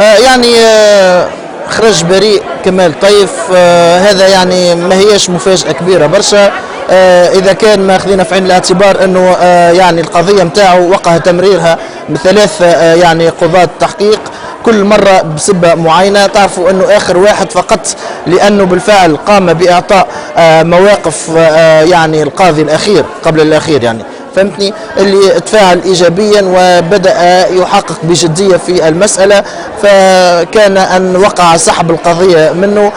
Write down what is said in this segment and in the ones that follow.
يعني خرج بريء كمال طيف. هذا يعني ما هيش مفاجأة كبيرة برشا. إذا كان ماخذين في عين الاعتبار أنه يعني القضية متاعه وقع تمريرها بثلاث يعني قضاة تحقيق كل مرة بسبة معينة. تعرفوا أنه آخر واحد فقط لأنه بالفعل قام بإعطاء مواقف يعني القاضي الأخير قبل الأخير، يعني فهمتني، اللي تفاعل ايجابيا وبدا يحقق بجديه في المساله، فكان ان وقع سحب القضيه منه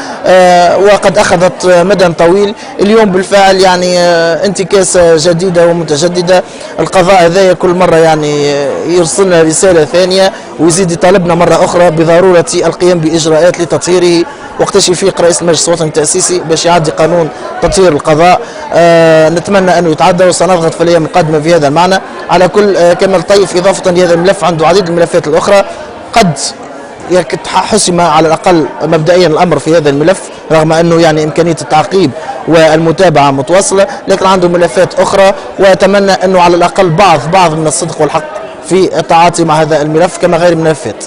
وقد اخذت مدى طويل. اليوم بالفعل يعني انتكاسه جديده ومتجدده. القضاء هذايا كل مره يعني يرسلنا رساله ثانيه ويزيد يطالبنا مره اخرى بضروره القيام باجراءات لتطهيره. وقتاش يفيق رئيس المجلس الوطني التأسيسي باش يعدي قانون تطهير القضاء. نتمنى انه يتعدى وسنضغط في الايام القادمه في هذا المعنى. على كل كمال طيف اضافه لهذا الملف عنده عديد الملفات الاخرى قد حسم على الاقل مبدئيا الامر في هذا الملف، رغم انه يعني امكانيه التعقيب والمتابعه متواصله، لكن عنده ملفات اخرى، واتمنى انه على الاقل بعض من الصدق والحق في التعاطي مع هذا الملف كما غير الملفات.